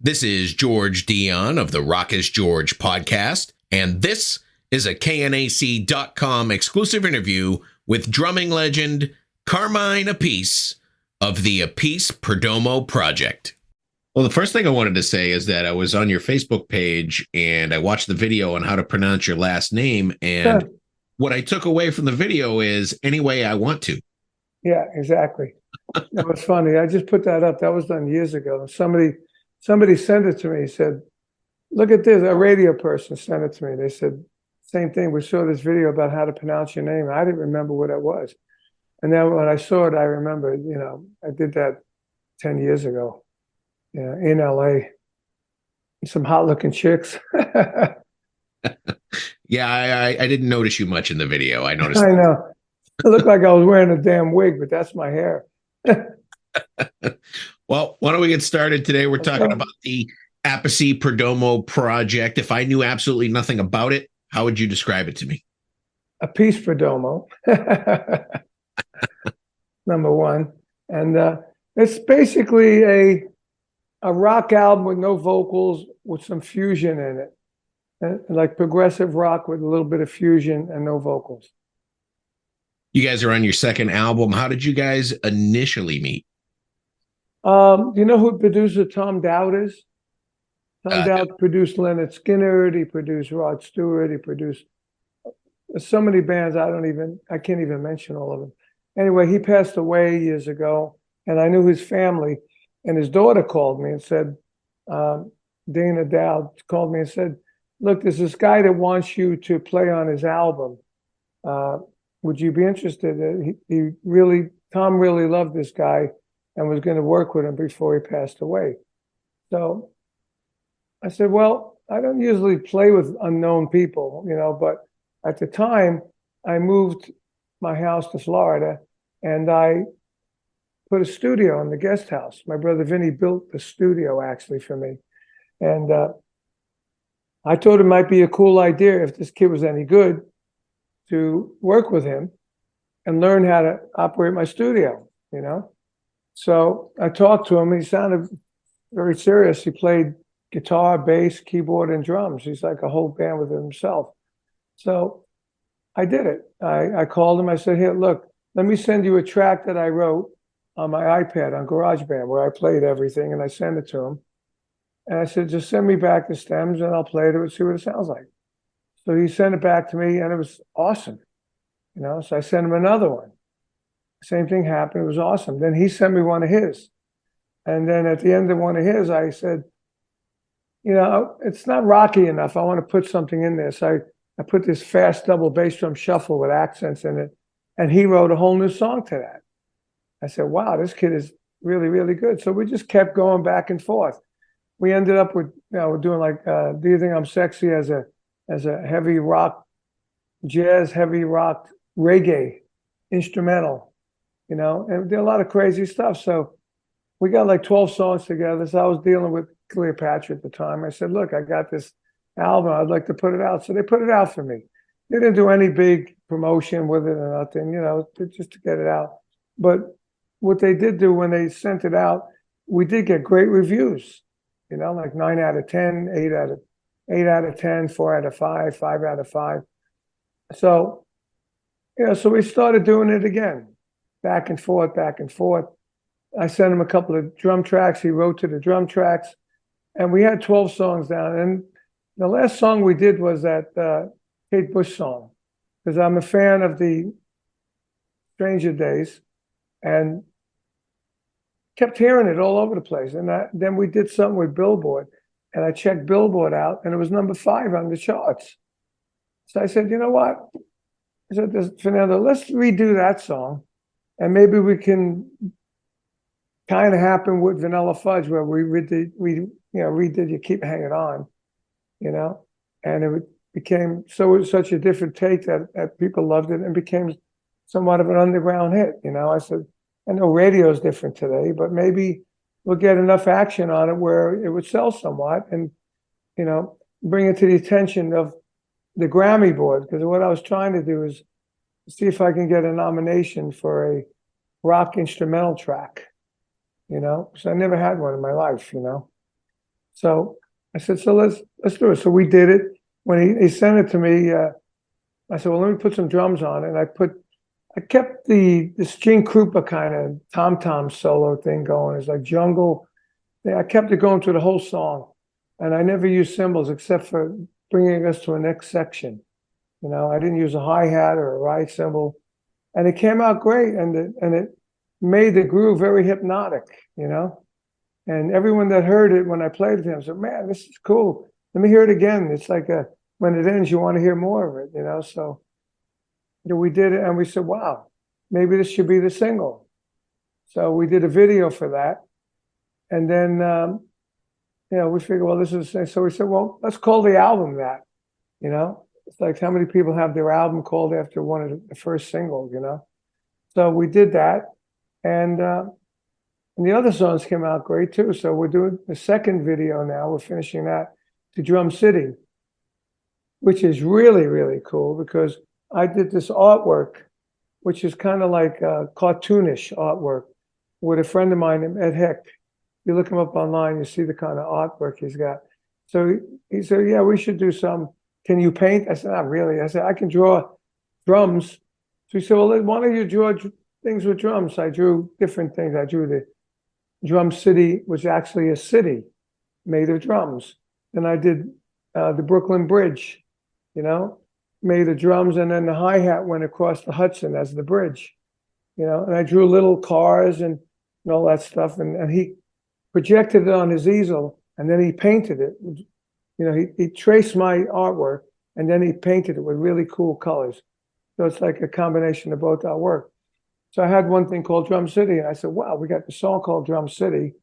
This is George Dionne of the Rock is George podcast, and this is a KNAC.com exclusive interview with drumming legend Carmine Appice of the APPICE Perdomo Project. Well, the first thing I wanted to say is that I was on your Facebook page and I watched the video on how to pronounce your last name, and what I took away from the video is any way I want to. Yeah, exactly. It was funny. I just put that up. That was done years ago. Somebody sent it to me. He said, look at this. A radio person sent it to me. They said, same thing. We saw this video about how to pronounce your name. I didn't remember what it was. And then when I saw it, I remembered, I did that 10 years ago in LA. Some hot looking chicks. Yeah, I didn't notice you much in the video. I noticed. I know. It looked like I was wearing a damn wig, but that's my hair. Well, why don't we get started today? We're talking about the APPICE Perdomo Project. If I knew absolutely nothing about it, how would you describe it to me? APPICE Perdomo, number one. And it's basically a rock album with no vocals, with some fusion in it. And like progressive rock with a little bit of fusion and no vocals. You guys are on your second album. How did you guys initially meet? You know who producer Tom Dowd is? Tom Dowd produced Lynyrd Skynyrd. He produced Rod Stewart. He produced so many bands. I can't even mention all of them. Anyway, he passed away years ago, and I knew his family. And his daughter called me and said, Dana Dowd called me and said, look, there's this guy that wants you to play on his album. Would you be interested? Tom really loved this guy and was going to work with him before he passed away. So I said, well, I don't usually play with unknown people, but at the time I moved my house to Florida and I put a studio in the guest house. My brother Vinny built the studio actually for me. And I thought it might be a cool idea if this kid was any good to work with him and learn how to operate my studio, So I talked to him. He sounded very serious. He played guitar, bass, keyboard, and drums. He's like a whole band with himself. So I did it. I called him. I said, here, look, let me send you a track that I wrote on my iPad on GarageBand where I played everything, and I sent it to him. And I said, just send me back the stems and I'll play it and see what it sounds like. So he sent it back to me and it was awesome. So I sent him another one. Same thing happened. It was awesome. Then he sent me one of his. And then at the end of one of his, I said, it's not rocky enough. I want to put something in there. So I put this fast double bass drum shuffle with accents in it. And he wrote a whole new song to that. I said, wow, this kid is really, really good. So we just kept going back and forth. We ended up with, we're doing like, Do You Think I'm Sexy as a heavy rock, jazz, heavy rock, reggae instrumental, and did a lot of crazy stuff. So we got like 12 songs together. So I was dealing with Cleopatra at the time. I said, look, I got this album. I'd like to put it out. So they put it out for me. They didn't do any big promotion with it or nothing, just to get it out. But what they did do when they sent it out, we did get great reviews, like 9 out of 10, 8 out of 10, 4 out of 5, 5 out of 5. So, so we started doing it again, back and forth, back and forth. I sent him a couple of drum tracks. He wrote to the drum tracks, and we had 12 songs down. And the last song we did was that Kate Bush song, because I'm a fan of the Stranger Days, and kept hearing it all over the place. And then we did something with Billboard. And I checked Billboard out, and it was number 5 on the charts. So I said, you know what? I said, Fernando, let's redo that song. And maybe we can kind of happen with Vanilla Fudge, where we redid You Keep Hanging On, And it became such a different take that people loved it and became somewhat of an underground hit. I said, I know radio is different today, but maybe we'll get enough action on it where it would sell somewhat and, bring it to the attention of the Grammy board. Because what I was trying to do is see if I can get a nomination for a rock instrumental track, because I never had one in my life, So I said, so let's do it. So we did it. When he sent it to me, I said, well, let me put some drums on it. And I kept this Gene Krupa kind of tom-tom solo thing going. It's like jungle. I kept it going through the whole song. And I never used cymbals except for bringing us to a next section. You know, I didn't use a hi-hat or a ride cymbal. And it came out great. And it made the groove very hypnotic, you know. And everyone that heard it when I played it to him said, man, this is cool. Let me hear it again. It's like when it ends, you want to hear more of it, you know. So we did it, and we said, wow, maybe this should be the single. So we did a video for that. And then, we figured, well, this is, so we said, well, let's call the album that, you know. It's like how many people have their album called after one of the first singles, you know. So we did that. And the other songs came out great too. So we're doing the second video now. We're finishing that to Drum City, which is really, really cool because I did this artwork, which is kind of like cartoonish artwork with a friend of mine named Ed Heck. You look him up online, you see the kind of artwork he's got. So he said, yeah, we should do some. Can you paint? I said, not really. I said, I can draw drums. So he said, well, why don't you draw things with drums? I drew different things. I drew the Drum City, was actually a city made of drums. Then I did the Brooklyn Bridge, you know, made of drums, and then the hi-hat went across the Hudson as the bridge, you know, and I drew little cars and all that stuff, and he projected it on his easel, and then he painted it. You know, he traced my artwork, and then he painted it with really cool colors. So it's like a combination of both our work. So I had one thing called Drum City, and I said, wow, we got the song called Drum City.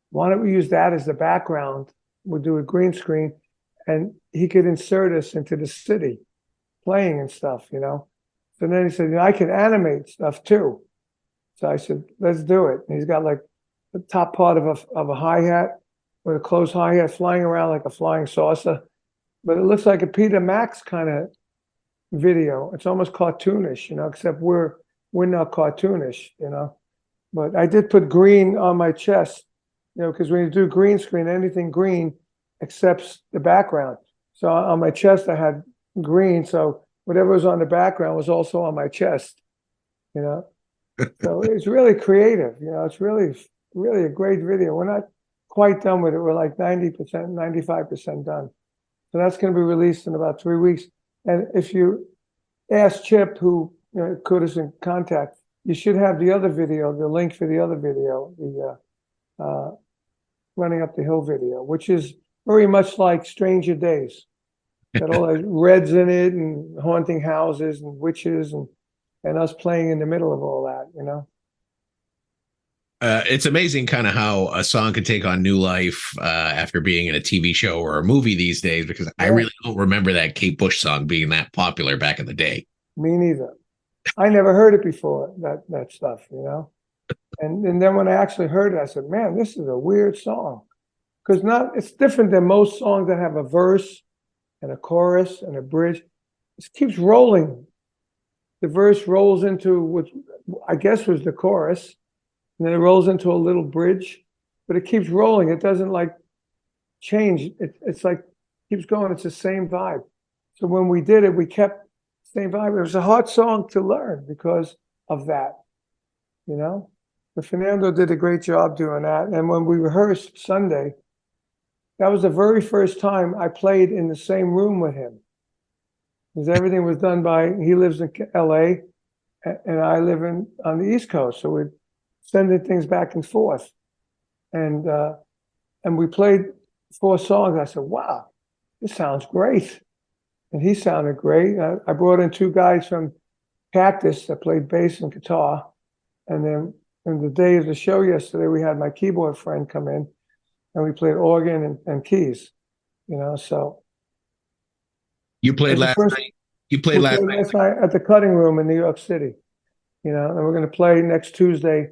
Why don't we use that as the background? We'll do a green screen, and he could insert us into the city, playing and stuff, you know. So then he said, you know, I can animate stuff too. So I said, let's do it. And he's got like the top part of a hi-hat with a closed hi-hat flying around like a flying saucer. But it looks like a Peter Max kind of video. It's almost cartoonish, you know, except we're not cartoonish, you know. But I did put green on my chest, you know, because when you do green screen, anything green accepts the background. So on my chest, I had green. So whatever was on the background was also on my chest, you know. So it's really creative, you know. It's really, really a great video. We're not quite done with it. We're like 90%, 95% done. So that's going to be released in about 3 weeks. And if you ask Chip, who put us in contact, you should have the other video, the link for the other video, the Running Up the Hill video, which is very much like Stranger Days. Got all the reds in it and haunting houses and witches and us playing in the middle of all that, you know. It's amazing kind of how a song can take on new life after being in a TV show or a movie these days, because I really don't remember that Kate Bush song being that popular back in the day. Me neither. I never heard it before, that stuff, you know. And then when I actually heard it, I said, man, this is a weird song. Because it's different than most songs that have a verse and a chorus and a bridge. It keeps rolling. The verse rolls into what I guess was the chorus, and then it rolls into a little bridge, but it keeps rolling. It doesn't like change. It's like keeps going. It's the same vibe. So when we did it, we kept the same vibe. It was a hard song to learn because of that, you know. But Fernando did a great job doing that. And when we rehearsed Sunday, that was the very first time I played in the same room with him. Because everything was done he lives in LA and I live on the East Coast. So we're sending things back and forth. And we played 4 songs. I said, wow, this sounds great. And he sounded great. I brought in 2 guys from Cactus that played bass and guitar. And then on the day of the show yesterday, we had my keyboard friend come in and we played organ and keys, you know, so. You played last night? You played last night at the Cutting Room in New York City, you know, and we're going to play next Tuesday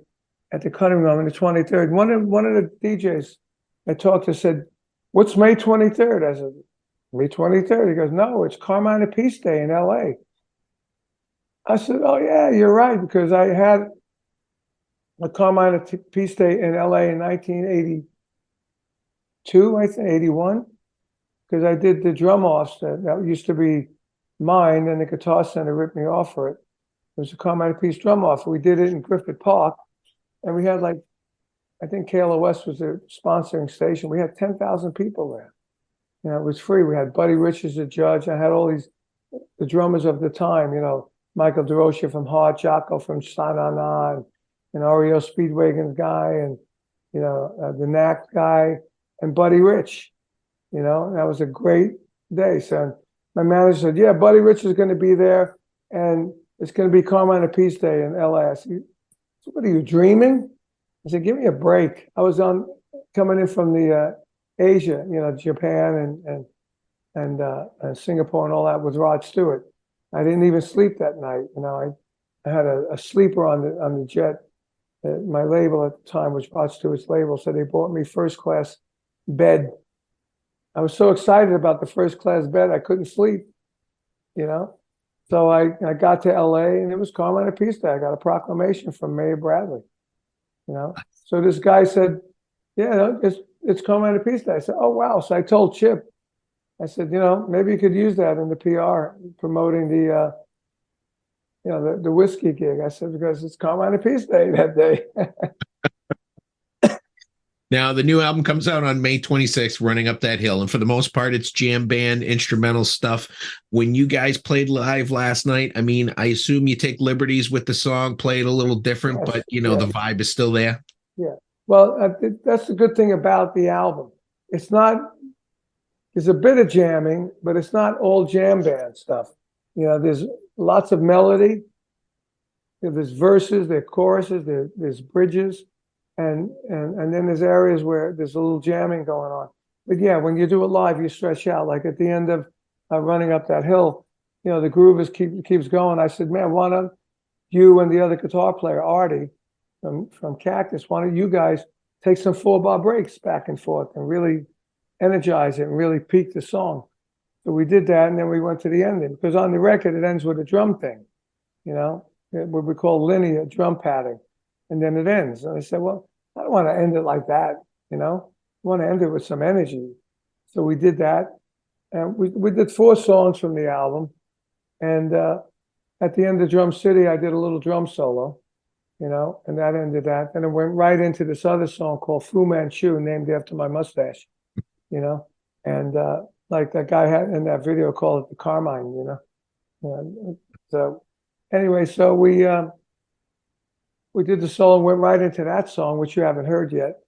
at the Cutting Room on the 23rd. One of the DJs I talked to said, what's May 23rd? I said, May 23rd. He goes, no, it's Carmine Appice Day in LA. I said, oh yeah, you're right, because I had a Carmine Appice Day in LA in 1982 82, I think, 81, because I did the drum offs that used to be mine, and the Guitar Center ripped me off for it. It was a Carmine Appice drum off. We did it in Griffith Park, and we had like, I think KLOS was the sponsoring station. We had 10,000 people there. You know, it was free. We had Buddy Rich as a judge. I had all the drummers of the time, you know, Michael DeRocha from Heart, Jocko from Sha-Na-Na, and REO Speedwagon's guy, and, you know, the Knack guy, and Buddy Rich. You know, that was a great day. So my manager said, yeah, Buddy Rich is going to be there, and it's going to be Carmine Appice Day in LA. I said, what are you, dreaming? I said, give me a break. I was coming in from the Asia, you know, Japan and Singapore and all that with Rod Stewart. I didn't even sleep that night. You know, I had a sleeper on the jet. My label at the time was Rod Stewart's label, so they bought me first class bed. I was so excited about the first class bed, I couldn't sleep, you know. So I got to LA, and it was Carmine Appice Day. I got a proclamation from Mayor Bradley, you know. So this guy said, yeah, it's Carmine Appice Day. I said, oh, wow. So I told Chip, I said, you know, maybe you could use that in the PR promoting the, you know, the whiskey gig. I said, because it's Carmine Appice Day that day. Now, the new album comes out on May 26th, Running Up That Hill. And for the most part, it's jam band, instrumental stuff. When you guys played live last night, I mean, I assume you take liberties with the song, play it a little different, Yes, but, you know, the vibe is still there. Yeah. Well, that's the good thing about the album. It's not, there's a bit of jamming, but it's not all jam band stuff. You know, there's lots of melody. There's verses, there's choruses, there's bridges. And then there's areas where there's a little jamming going on. But yeah, when you do it live, you stretch out. Like at the end of Running Up That Hill, you know, the groove keeps going. I said, man, why don't you and the other guitar player, Artie, from Cactus, why don't you guys take some 4-bar breaks back and forth and really energize it and really peak the song? So we did that, and then we went to the ending. Because on the record, it ends with a drum thing, you know, what we call linear drum padding. And then it ends. And I said, well, I don't want to end it like that, you know. I want to end it with some energy. So we did that. And we did 4 songs from the album. And at the end of Drum City, I did a little drum solo, you know, and that ended that. And it went right into this other song called Fu Manchu, named after my mustache, you know. And like that guy had in that video called it the Carmine, you know. And so anyway, so we did the solo and went right into that song, which you haven't heard yet.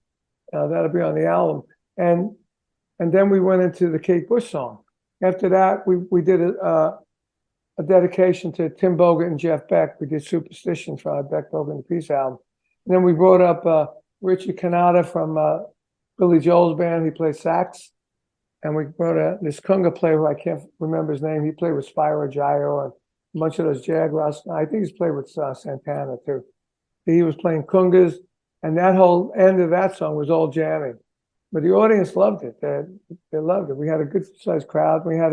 That'll be on the album. And then we went into the Kate Bush song. After that, we did a dedication to Tim Bogan and Jeff Beck. We did Superstition for our Beck Bogan and Peace album. And then we brought up Richie Canada from Billy Joel's band. He played sax. And we brought this conga player who I can't remember his name. He played with Spyro Gyro and a bunch of those Jaguars. I think he's played with Santana too. He was playing congas, and that whole end of that song was all jamming. But the audience loved it. They loved it. We had a good-sized crowd. We had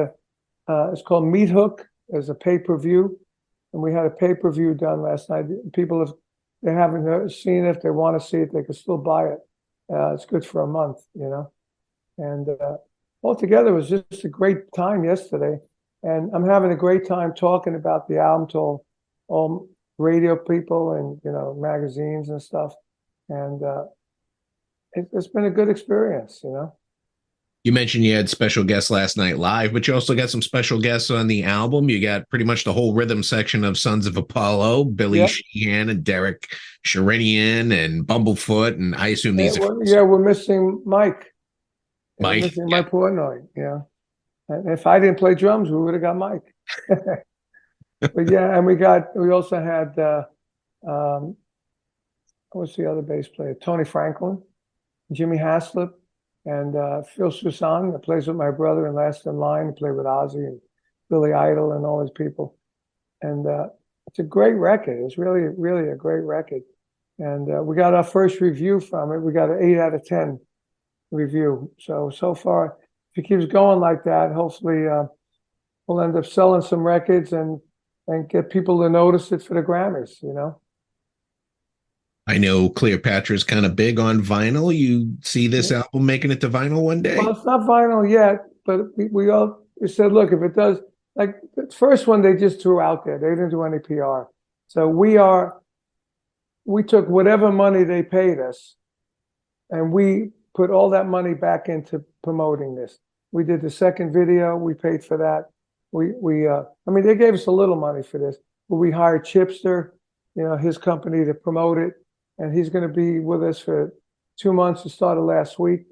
it's called Meat Hook. There's a pay-per-view, and we had a pay-per-view done last night. People, if they haven't seen it, if they want to see it, they can still buy it. It's good for a month, you know. And altogether, it was just a great time yesterday. And I'm having a great time talking about the album to all radio people and, you know, magazines and stuff. And it's been a good experience, you know. You mentioned you had special guests last night live, but you also got some special guests on the album. You got pretty much the whole rhythm section of Sons of Apollo, Billy Sheehan and Derek Sherinian and Bumblefoot, and I assume these are... we're missing Mike. We're missing Mike Portnoy, yeah. And if I didn't play drums, we would have got Mike. But yeah, and we also had what's the other bass player? Tony Franklin, Jimmy Haslip, and Phil Soussan, that plays with my brother in Last in Line, played with Ozzy and Billy Idol and all these people. And it's a great record. It's really, really a great record. And we got our first review from it. We got an 8 out of 10 review. So far, if it keeps going like that, hopefully we'll end up selling some records and get people to notice it for the Grammys, you know. I know Cleopatra's kind of big on vinyl. You see this album making it to vinyl one day? Well, it's not vinyl yet, but we said, look, if it does, like the first one they just threw out there. They didn't do any PR. So we took whatever money they paid us and we put all that money back into promoting this. We did the second video, we paid for that. I mean, they gave us a little money for this, but we hired Chipster, his company, to promote it. And he's going to be with us for 2 months. It started last week.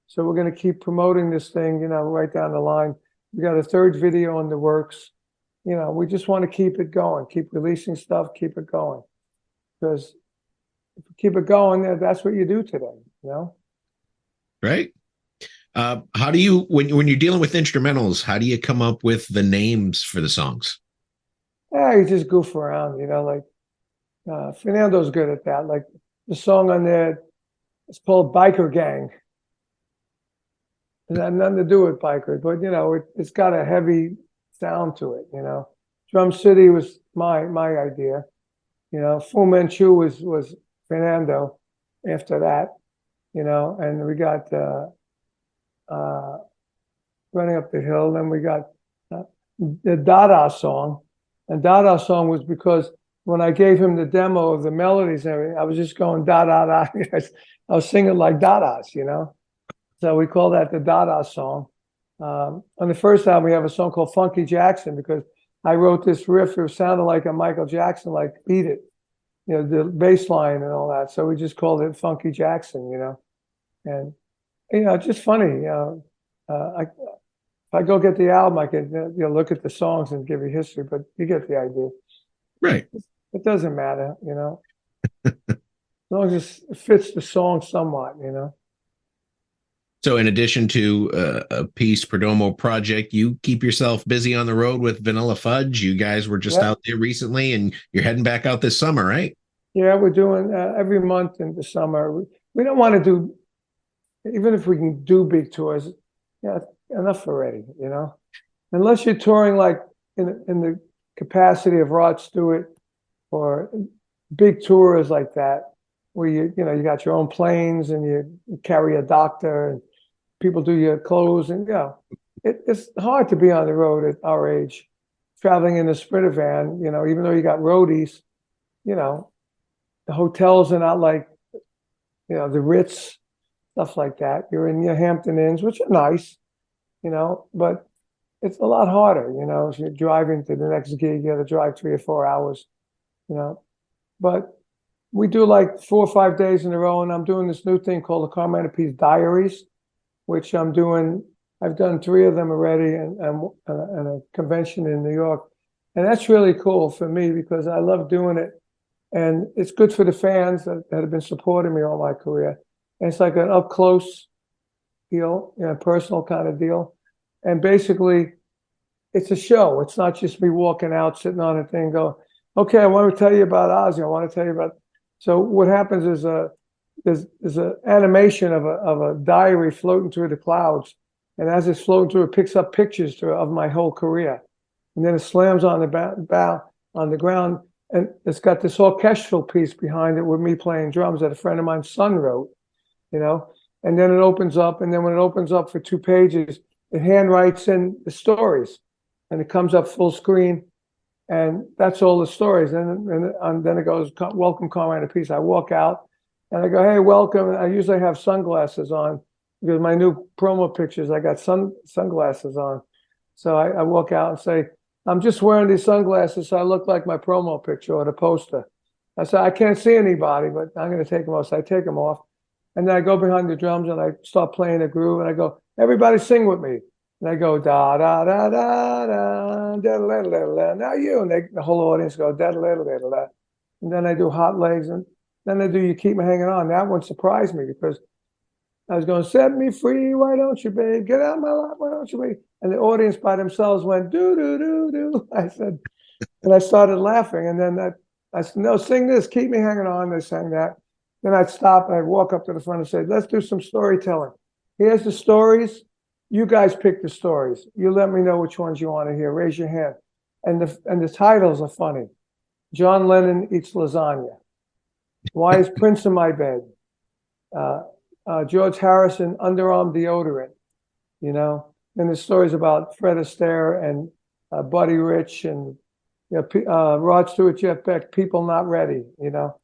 So we're going to keep promoting this thing, right down the line. We got a third video in the works. We just want to keep it going, keep releasing stuff, keep it going. Because if you keep it going, that's what you do today, Right. How do you, when you're dealing with instrumentals, how do you come up with the names for the songs? Yeah, you just goof around, Fernando's good at that. Like the song on there, it's called Biker Gang. It had nothing to do with bikers, but it's got a heavy sound to it, Drum City was my idea. Fu Manchu was Fernando after that, and we got Running Up the Hill. Then we got the Dada song. And Dada song was because when I gave him the demo of the melodies and everything, I was just going da da da. I was singing like Dadas, So we call that the Dada song. On the first album, we have a song called Funky Jackson because I wrote this riff. It sounded like a Michael Jackson, like Beat It, the bass line and all that. So we just called it Funky Jackson, And, it's just funny. If I go get the album, I can look at the songs and give you history, but you get the idea. Right. It doesn't matter, as long as it fits the song somewhat, So in addition to APPICE Perdomo Project, you keep yourself busy on the road with Vanilla Fudge. You guys were just out there recently, and you're heading back out this summer, right? Yeah, we're doing every month in the summer. We don't want to do, even if we can do big tours, enough already, Unless you're touring like in the capacity of Rod Stewart or big tours like that, where you got your own planes and you carry a doctor and people do your clothes, and it's hard to be on the road at our age, traveling in a Sprinter van. Even though you got roadies, the hotels are not like the Ritz, stuff like that. You're in your Hampton Inns, which are nice, but it's a lot harder. If you're driving to the next gig, you got to drive 3 or 4 hours, but we do like 4 or 5 days in a row, and I'm doing this new thing called the Carmine Appice Diaries, which I'm doing. I've done 3 of them already, and a convention in New York, and that's really cool for me because I love doing it, and it's good for the fans that have been supporting me all my career. And it's like an up close deal, personal kind of deal, and basically, it's a show. It's not just me walking out, sitting on a thing, going, "Okay, I want to tell you about Ozzy. I want to tell you about." So what happens is there's an animation of a diary floating through the clouds, and as it's floating through, it picks up pictures of my whole career, and then it slams on the on the ground, and it's got this orchestral piece behind it with me playing drums that a friend of mine's son wrote, and then it opens up, and then when it opens up for 2 pages, it handwrites in the stories, and it comes up full screen. And that's all the stories. And then it goes, "Welcome, Carmine Appice." I walk out and I go, "Hey, welcome." And I usually have sunglasses on because my new promo pictures, I got sunglasses on. So I walk out and say, "I'm just wearing these sunglasses so I look like my promo picture or the poster." I said, "I can't see anybody, but I'm going to take them off." So I take them off. And then I go behind the drums and I start playing a groove and I go, "Everybody sing with me." And I go, "Da da da da da da da da." Now you, and the whole audience go, "Da da da da da." And then I do Hot Legs, and then I do "You Keep Me Hanging On." That one surprised me because I was going, "Set me free, why don't you, babe? Get out of my life, why don't you, babe?" And the audience by themselves went, "Do do do do." I said, and I started laughing, and then I said, "No, sing this, Keep Me Hanging On." They sang that. Then I'd stop and I'd walk up to the front and say, "Let's do some storytelling. Here's the stories. You guys pick the stories. You let me know which ones you want to hear. Raise your hand." And the titles are funny. John Lennon Eats Lasagna. Why is Prince in my bed? George Harrison, underarm deodorant, you know? And the stories about Fred Astaire and Buddy Rich and Rod Stewart, Jeff Beck, people not ready, you know?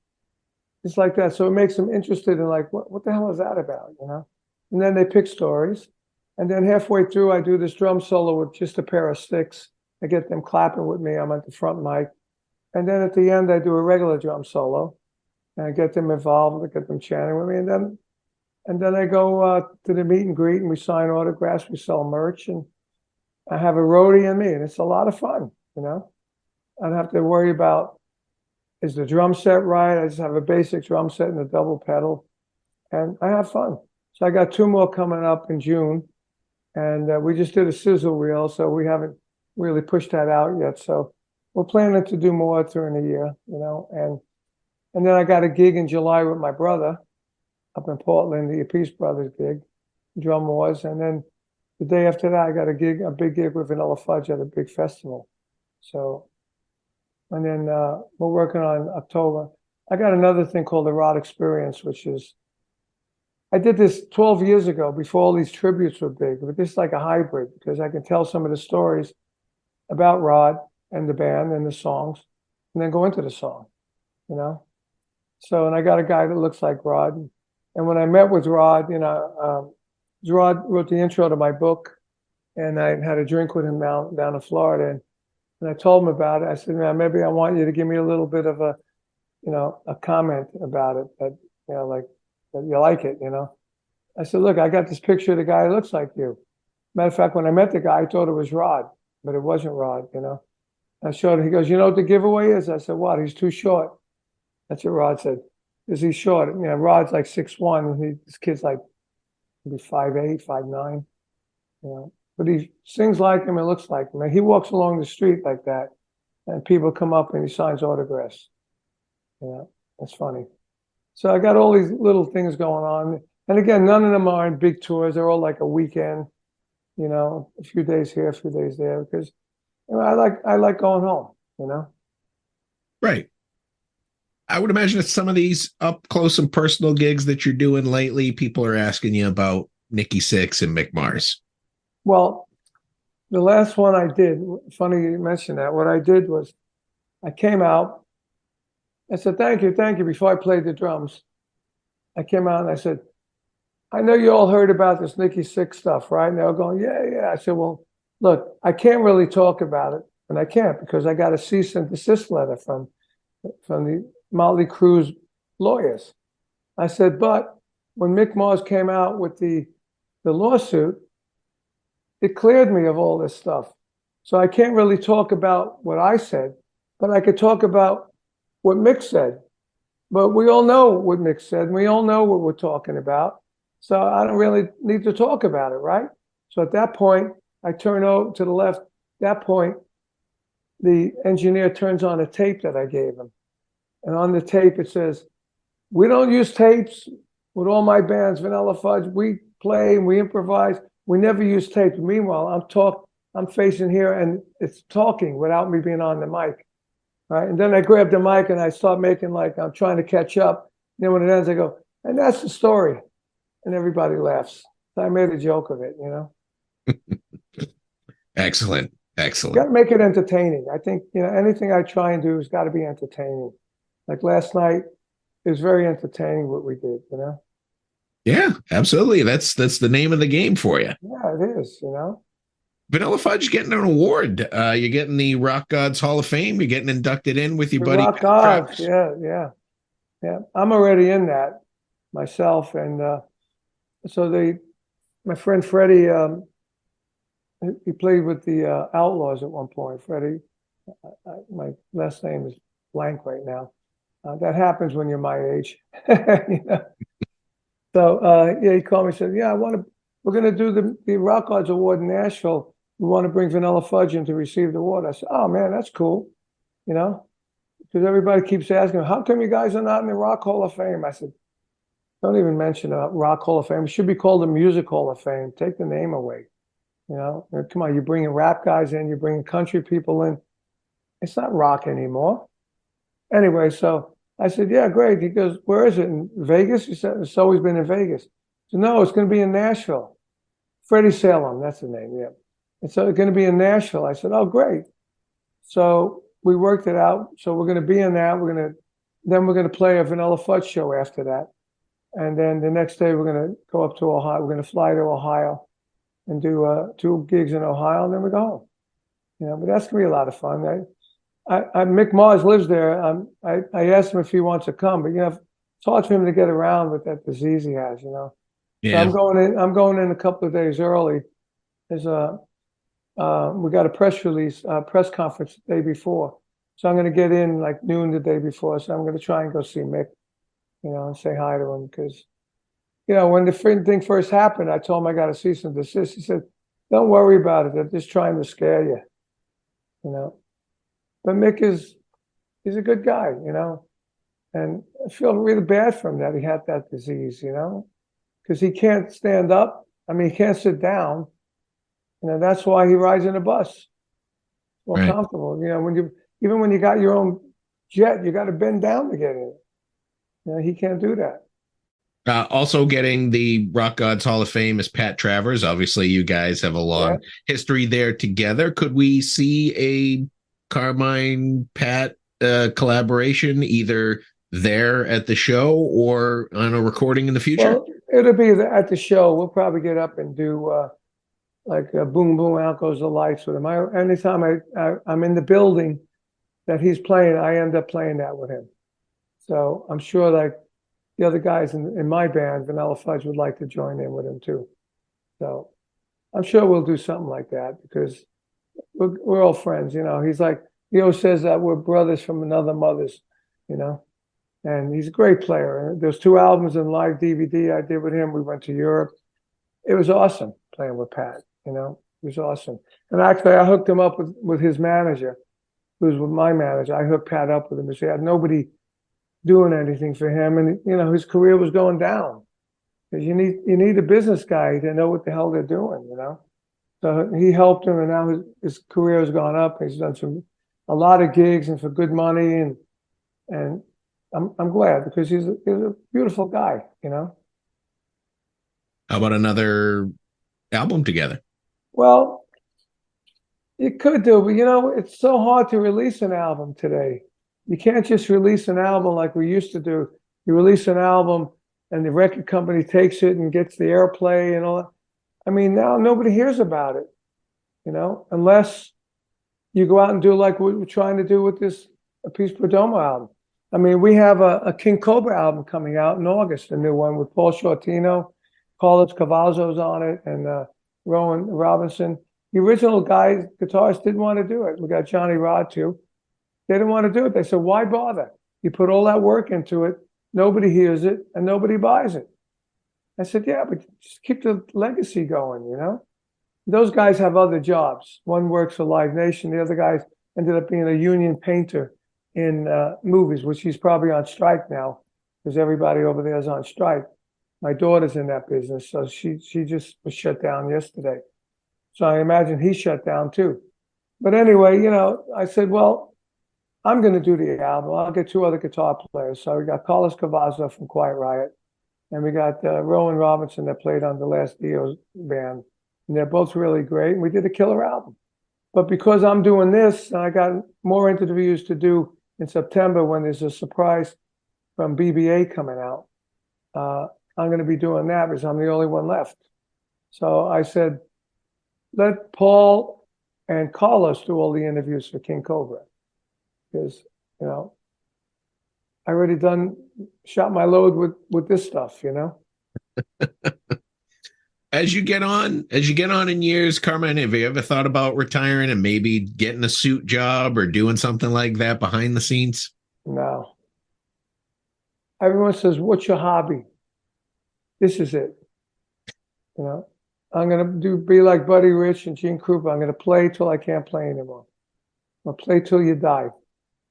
It's like that. So it makes them interested in like, what the hell is that about, you know? And then they pick stories. And then halfway through, I do this drum solo with just a pair of sticks. I get them clapping with me. I'm at the front mic. And then at the end, I do a regular drum solo. And I get them involved. I get them chanting with me. And then I go to the meet and greet, and we sign autographs. We sell merch. And I have a roadie in me. And it's a lot of fun, you know? I don't have to worry about, is the drum set right? I just have a basic drum set and a double pedal. And I have fun. So I got 2 more coming up in June. And we just did a sizzle reel, so we haven't really pushed that out yet. So we're planning to do more during the year, you know. And then I got a gig in July with my brother up in Portland, the Appice Brothers gig, Drum Wars. And then the day after that, I got a big gig with Vanilla Fudge at a big festival. So, and then we're working on October. I got another thing called the Rod Experience, which is, I did this 12 years ago before all these tributes were big, but this is like a hybrid because I can tell some of the stories about Rod and the band and the songs and then go into the song, you know? So, and I got a guy that looks like Rod. And when I met with Rod, you know, Rod wrote the intro to my book and I had a drink with him down in Florida. And I told him about it. I said, man, maybe I want you to give me a little bit of a, you know, a comment about it that, you know, like, that you like it, you know. I said, look, I got this picture of the guy who looks like you. Matter of fact, when I met the guy, I thought it was Rod, but it wasn't Rod, you know. I showed him, he goes, you know what the giveaway is? I said, what? He's too short. That's what Rod said. Is he short? You know, Rod's like 6'1", and this kid's like maybe 5'8", 5'9", you know. But he sings like him and looks like him. And he walks along the street like that, and people come up and he signs autographs. You know, that's funny. So I got all these little things going on. And again, none of them are in big tours. They're all like a weekend, you know, a few days here, a few days there, because you know, I like going home, you know. Right. I would imagine that some of these up close and personal gigs that you're doing lately, people are asking you about Nikki Sixx and Mick Mars. Well, the last one I did, funny you mentioned that. What I did was I came out. I said, thank you. Before I played the drums, I came out and I said, I know you all heard about this Nikki Sixx stuff, right? And they were going, yeah. I said, well, look, I can't really talk about it. And I can't because I got a cease and desist letter from the Motley Crue's lawyers. I said, but when Mick Mars came out with the lawsuit, it cleared me of all this stuff. So I can't really talk about what I said, but I could talk about what Mick said. But we all know what Mick said, and we all know what we're talking about. So I don't really need to talk about it, right? So at that point, I turn over to the left. At that point, the engineer turns on a tape that I gave him. And on the tape, it says, we don't use tapes with all my bands, Vanilla Fudge. We play and we improvise. We never use tapes. Meanwhile, I'm facing here and it's talking without me being on the mic. Right. And then I grab the mic and I start making like I'm trying to catch up. And then when it ends, I go, and that's the story. And everybody laughs. So I made a joke of it, you know. Excellent. You got to make it entertaining. I think, you know, anything I try and do has got to be entertaining. Like last night, it was very entertaining what we did, you know. Yeah, absolutely. That's the name of the game for you. Yeah, it is, you know. Vanilla Fudge getting an award. You're getting the Rock Gods Hall of Fame. You're getting inducted in with your buddy. Rock Gods, yeah. I'm already in that myself, and so my friend Freddie, he played with the Outlaws at one point. Freddie, my last name is blank right now. That happens when you're my age. You know? So yeah, he called me and said, yeah, we're going to do the Rock Gods Award in Nashville. We want to bring Vanilla Fudge in to receive the award. I said, oh, man, that's cool, you know, because everybody keeps asking, how come you guys are not in the Rock Hall of Fame? I said, don't even mention a Rock Hall of Fame. It should be called the Music Hall of Fame. Take the name away, you know. Come on, you're bringing rap guys in, you're bringing country people in. It's not rock anymore. Anyway, so I said, yeah, great. He goes, where is it? In Vegas? He said, it's always been in Vegas. So no, it's going to be in Nashville. Freddie Salem, that's the name, yeah. And so it's going to be in Nashville. I said, oh, great. So we worked it out. So we're going to be in that. Then we're going to play a Vanilla Fudge show after that. And then the next day we're going to go up to Ohio. We're going to fly to Ohio and do 2 gigs in Ohio, and then we go home. But that's going to be a lot of fun. Mick Mars lives there. I asked him if he wants to come, but it's hard for him to get around with that disease he has. Yeah. So I'm going in a couple of days early. We got a press release, press conference the day before. So I'm going to get in like noon the day before. So I'm going to try and go see Mick, and say hi to him because, when the thing first happened, I told him I got to cease and desist. He said, "Don't worry about it. They're just trying to scare you." But Mick he's a good guy, and I feel really bad for him that he had that disease, because he can't stand up. I mean, he can't sit down. That's why he rides in a bus. More comfortable. Even when you got your own jet, you got to bend down to get in it. He can't do that. Also getting the Rock Gods Hall of Fame is Pat Travers. Obviously, you guys have a long history there together. Could we see a Carmine Pat collaboration either there at the show or on a recording in the future? Well, it'll be at the show. We'll probably get up and do like boom, boom, out goes the lights with him. Anytime I'm in the building that he's playing, I end up playing that with him. So I'm sure like the other guys in my band, Vanilla Fudge, would like to join in with him too. So I'm sure we'll do something like that because we're all friends. He's like, he always says that we're brothers from another mother's, and he's a great player. And there's 2 albums and live DVD I did with him. We went to Europe. It was awesome playing with Pat, it was awesome. And actually I hooked him up with his manager, who's with my manager. I hooked Pat up with him because he had nobody doing anything for him. And, his career was going down because you need a business guy to know what the hell they're doing, So he helped him, and now his career has gone up. He's done a lot of gigs and for good money, and I'm glad because he's a beautiful guy, How about another album together? Well, you could do, but it's so hard to release an album today. You can't just release an album like we used to do. You release an album and the record company takes it and gets the airplay and all that. I mean, now nobody hears about it, unless you go out and do like what we're trying to do with this APPICE PERDOMO album. I mean, we have a King Kobra album coming out in August, a new one with Paul Shortino, Carlos Cavazos on it, and Rowan Robinson. The original guys, guitarists, didn't want to do it. We got Johnny Rod too. They didn't want to do it. They said, why bother? You put all that work into it, nobody hears it, and nobody buys it. I said, yeah, but just keep the legacy going, Those guys have other jobs. One works for Live Nation. The other guy ended up being a union painter in movies, which he's probably on strike now because everybody over there is on strike. My daughter's in that business, so she just was shut down yesterday. So I imagine he shut down too. But anyway, I said, well, I'm going to do the album. I'll get 2 other guitar players. So we got Carlos Cavazos from Quiet Riot, and we got Rowan Robinson that played on the last Dio's band. And they're both really great. And we did a killer album. But because I'm doing this, and I got more interviews to do in September when there's a surprise from BBA coming out, I'm going to be doing that because I'm the only one left. So I said, let Paul and Carlos do all the interviews for King Kobra. Because, I already shot my load with this stuff, As you get on in years, Carmine, have you ever thought about retiring and maybe getting a suit job or doing something like that behind the scenes? No. Everyone says, what's your hobby? This is it. I'm going to be like Buddy Rich and Gene Krupa. I'm going to play till I can't play anymore. I'll play till you die,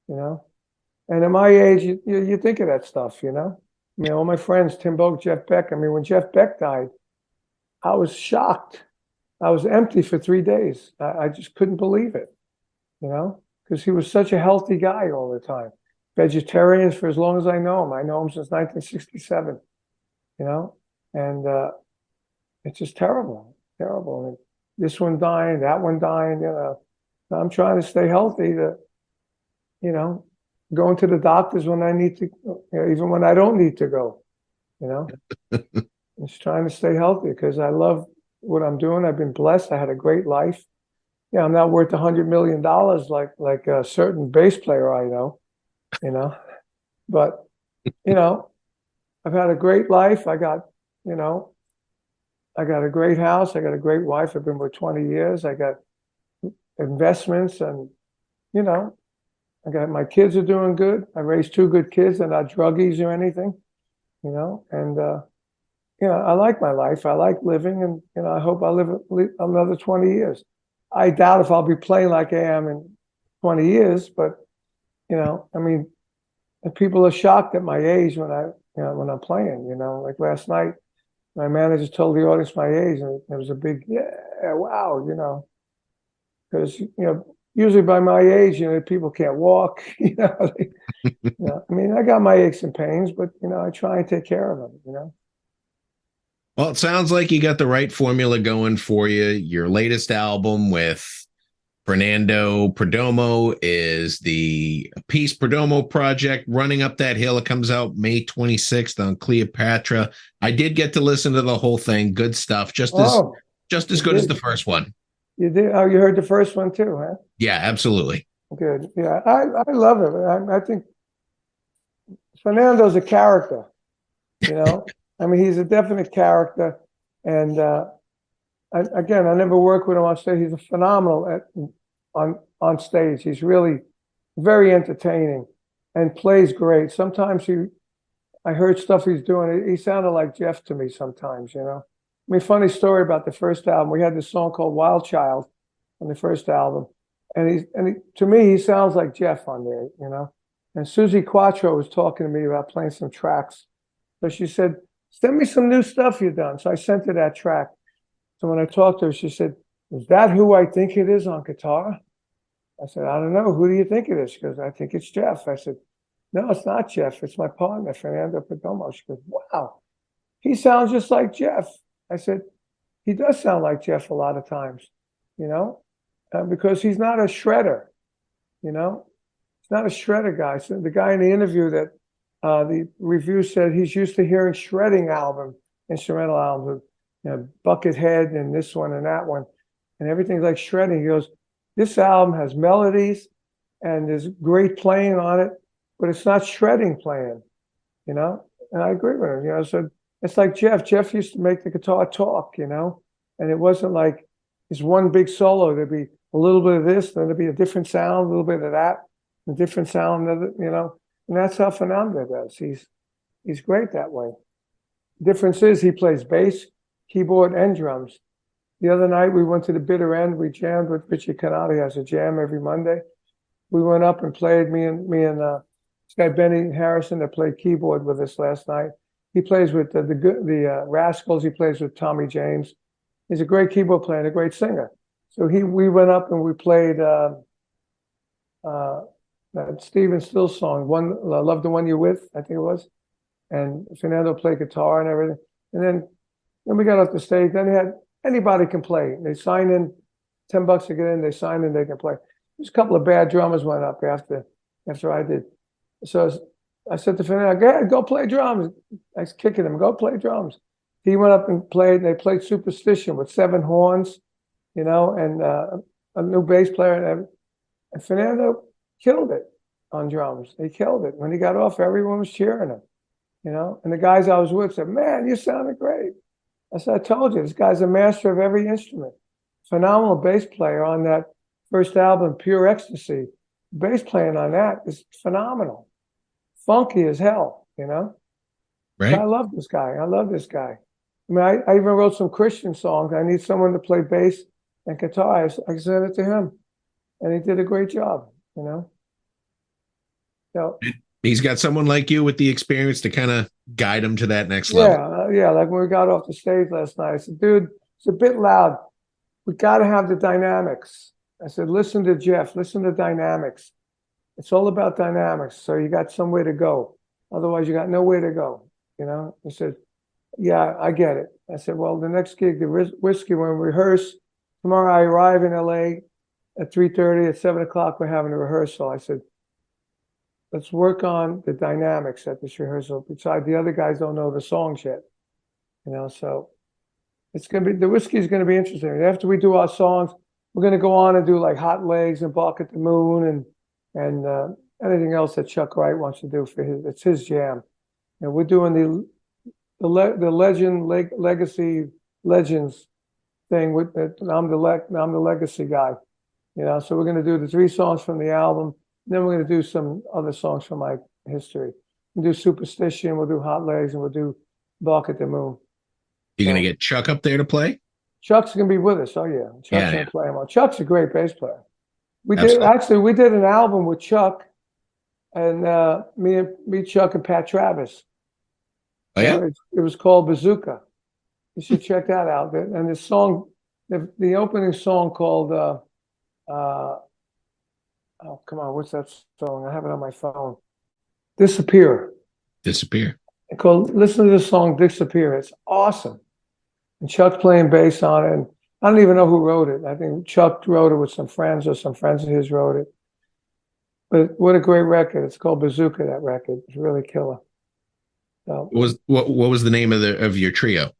And at my age, you think of that stuff, all my friends, Tim Bogue, Jeff Beck. I mean, when Jeff Beck died, I was shocked. I was empty for 3 days. I just couldn't believe it, because he was such a healthy guy all the time. vegetarians for as long as I know him. I know him since 1967, you know, and it's just terrible, terrible. And this one dying, that one dying, you know. I'm trying to stay healthy to, you know, going to the doctors when I need to, you know, even when I don't need to go, you know. Just trying to stay healthy because I love what I'm doing. I've been blessed. I had a great life. Yeah, I'm not worth $100 million like a certain bass player I know, you know. But, you know, I've had a great life. I got, you know, I got a great house. I got a great wife. I've been with 20 years. I got investments and, you know, my kids are doing good. I raised 2 good kids. They're not druggies or anything, you know, and, you know, I like my life. I like living, and, you know, I hope I live another 20 years. I doubt if I'll be playing like I am in 20 years, but, you know, I mean, and people are shocked at my age when when I'm playing, you know, like last night, my manager told the audience my age, and it was a big, yeah, wow, you know, because, you know, usually by my age, you know, people can't walk, you know, you know, I mean, I got my aches and pains, but, you know, I try and take care of them, you know. Well, it sounds like you got the right formula going for you. Your latest album with Fernando Perdomo is the APPICE Perdomo Project, Running Up That Hill. It comes out May 26th on Cleopatra. I did get to listen to the whole thing. Good stuff. Just as good as the first one. You did? Oh, you heard the first one too, huh? Yeah, absolutely. Good. Yeah, I love it. I think Fernando's a character, you know. I mean, he's a definite character, and I never worked with him on stage. He's a phenomenal on stage. He's really very entertaining and plays great. Sometimes I heard stuff he's doing. He sounded like Jeff to me sometimes, you know. I mean, funny story about the first album. We had this song called Wild Child on the first album, and to me, he sounds like Jeff on there, you know. And Susie Quattro was talking to me about playing some tracks. So she said, "Send me some new stuff you've done." So I sent her that track. So when I talked to her, she said, "Is that who I think it is on guitar?" I said, "I don't know. Who do you think it is?" She goes, "I think it's Jeff." I said, "No, it's not Jeff. It's my partner, Fernando Perdomo." She goes, "Wow, he sounds just like Jeff." I said, "He does sound like Jeff a lot of times, you know, because he's not a shredder, you know. He's not a shredder guy." So the guy in the interview that the review said he's used to hearing shredding instrumental albums, you know, Buckethead and this one and that one, and everything's like shredding. He goes, "This album has melodies and there's great playing on it, but it's not shredding playing, you know." And I agree with him, you know. So it's like Jeff. Jeff used to make the guitar talk, you know, and it wasn't like it's one big solo. There'd be a little bit of this, then there'd be a different sound, a little bit of that, a different sound, you know. And that's how Fernando does. He's great that way. Difference is he plays bass, keyboard, and drums. The other night we went to the bitter end. We jammed with Richie Canale. He has a jam every Monday. We went up and played. Me and this guy Benny Harrison that played keyboard with us last night. He plays with the Rascals. He plays with Tommy James. He's a great keyboard player and a great singer. So we went up and we played that Stephen Stills song, "Love the One You're With," I think it was. And Fernando played guitar and everything. And then we got off the stage. Then he had anybody can play. They sign in, $10 to get in. They sign in, they can play. There's a couple of bad drummers went up after I did. So I said to Fernando, "Go ahead, go play drums." I was kicking him, "Go play drums." He went up and played. And they played Superstition with 7 horns, you know, and a new bass player. And Fernando killed it on drums. He killed it. When he got off, everyone was cheering him, you know. And the guys I was with said, "Man, you sounded great." I said, "I told you, this guy's a master of every instrument." Phenomenal bass player on that first album, Pure Ecstasy. Bass playing on that is phenomenal. Funky as hell, you know. Right. I love this guy. I mean, I even wrote some Christian songs. I need someone to play bass and guitar. I sent it to him, and he did a great job, you know. So he's got someone like you with the experience to kind of guide him to that next level. Yeah. Like when we got off the stage last night, I said, "Dude, it's a bit loud. We got to have the dynamics." I said, "Listen to Jeff. Listen to dynamics." It's all about dynamics. So you got somewhere to go. Otherwise, you got nowhere to go. He said, yeah, I get it. I said, well, the next gig, the whiskey, when we rehearse, tomorrow I arrive in LA at 3:30, at 7 o'clock, we're having a rehearsal. I said, let's work on the dynamics at this rehearsal. Besides, the other guys don't know the songs yet. So it's going to be, the whiskey is going to be interesting. After we do our songs, we're going to go on and do like Hot Legs and Bark at the Moon and anything else that Chuck Wright wants to do for it's his jam. And we're doing the legacy legends thing with that. I'm the legacy guy, so we're going to do the 3 songs from the album. Then we're going to do some other songs from my history. We'll do Superstition, we'll do Hot Legs, and we'll do Bark at the Moon. You're going to get Chuck up there to play? Chuck's going to be with us. Oh yeah. Chuck's going to play him on. Chuck's a great bass player. We Absolutely. did an album with Chuck and me, Chuck, and Pat Travis. Oh yeah. It was called Bazooka. You should check that out. And the song, the opening song called oh come on, what's that song? I have it on my phone. Disappear. Listen to this song, Disappear. It's awesome. And Chuck's playing bass on it. And I don't even know who wrote it. I think Chuck wrote it with some friends, or some friends of his wrote it. But what a great record. It's called Bazooka, that record. It's really killer. So, what was the name of your trio?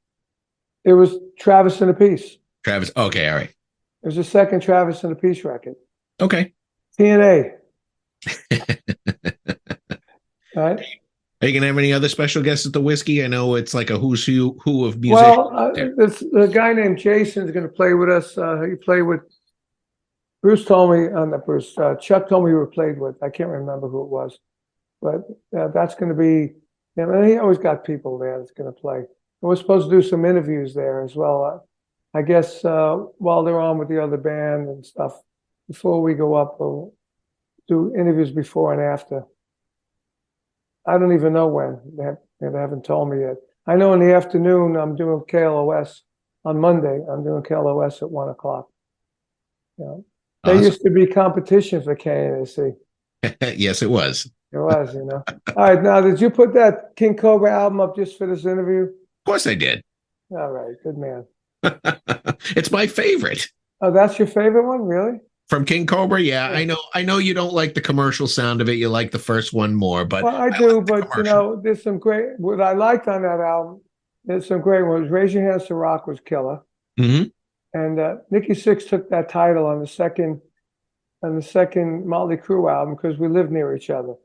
It was Travis and Appice. Travis. Okay, all right. It was the second Travis and Appice record. Okay. TNA. All right. Are you gonna have any other special guests at the whiskey? I know it's like a who's who of musicians. Well, the guy named Jason is going to play with us. He played with Bruce. Told me Chuck told me who he played with. I can't remember who it was, but that's going to be. He always got people there that's going to play. And we're supposed to do some interviews there as well. I guess while they're on with the other band and stuff, before we go up, we'll do interviews before and after. I don't even know when. They haven't told me yet. I know in the afternoon I'm doing KLOS on Monday. I'm doing KLOS at 1 o'clock. There Awesome. used to be competition for KNAC. Yes, it was. It was, All right, now did you put that King Kobra album up just for this interview? Of course I did. All right, good man. It's my favorite. Oh, that's your favorite one, really? From King Kobra, yeah. I know you don't like the commercial sound of it. You like the first one more, but well, I do. like but there's some great. What I liked on that album, there's some great ones. Raise Your Hands to Rock was killer. Mm-hmm. And Nikki Sixx took that title on the second Motley Crue album because we lived near each other.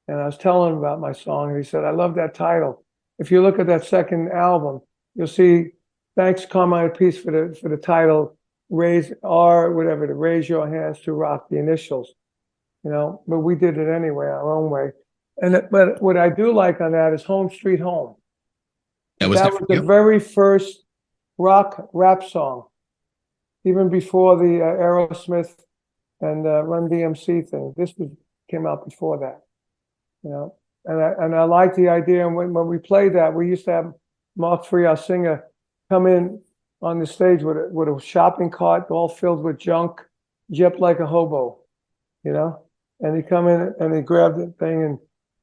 And I was telling him about my song, and he said, "I love that title." If you look at that second album, you'll see. Thanks, Carmine Appice, for the title. Raise Your Hands to Rock, the initials, but we did it anyway, our own way. But what I do like on that is Home Sweet Home. That was the very first rap song, even before the Aerosmith and Run DMC thing. This came out before that, And I like the idea. And when we played that, we used to have Mark Free, our singer, come in on the stage with a shopping cart all filled with junk, jipped like a hobo, And he come in and he grabbed the thing, and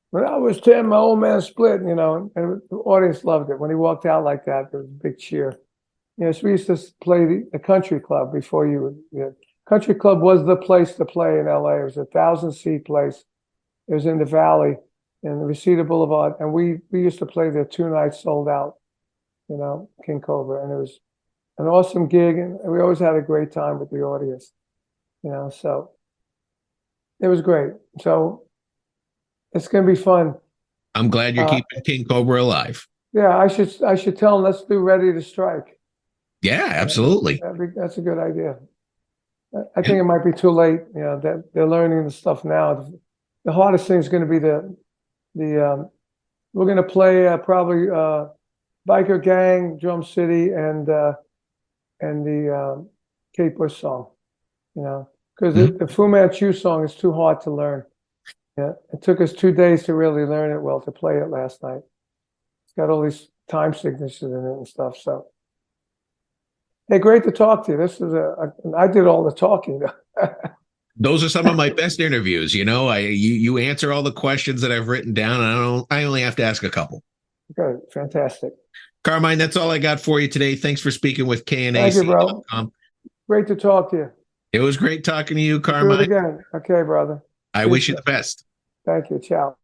when I was 10, my old man split, and the audience loved it. When he walked out like that, there was a big cheer. So we used to play the country club before country club was the place to play in LA. It was a 1,000-seat place. It was in the Valley, in the Reseda Boulevard, and we used to play there 2 nights sold out, King Kobra, and it was an awesome gig, and we always had a great time with the audience, so it was great. So it's going to be fun. I'm glad you're keeping King Kobra alive. Yeah, I should tell them, let's do Ready to Strike. Yeah, absolutely. That's a good idea. I think it might be too late, that they're learning the stuff now. The hardest thing is going to be we're going to play probably Biker Gang, Drum City, and the Kate Bush song, because the Fu Manchu song is too hard to learn. Yeah, it took us 2 days to really learn it well, to play it last night. It's got all these time signatures in it and stuff. So, hey, great to talk to you. This is I did all the talking. Those are some of my best interviews. You answer all the questions that I've written down, and I only have to ask a couple. Okay, fantastic. Carmine, that's all I got for you today. Thanks for speaking with Thank you, bro. KNAC.com. Great to talk to you. It was great talking to you, Do it Carmine. again. Okay, brother. I wish you the best. Thank you. Ciao.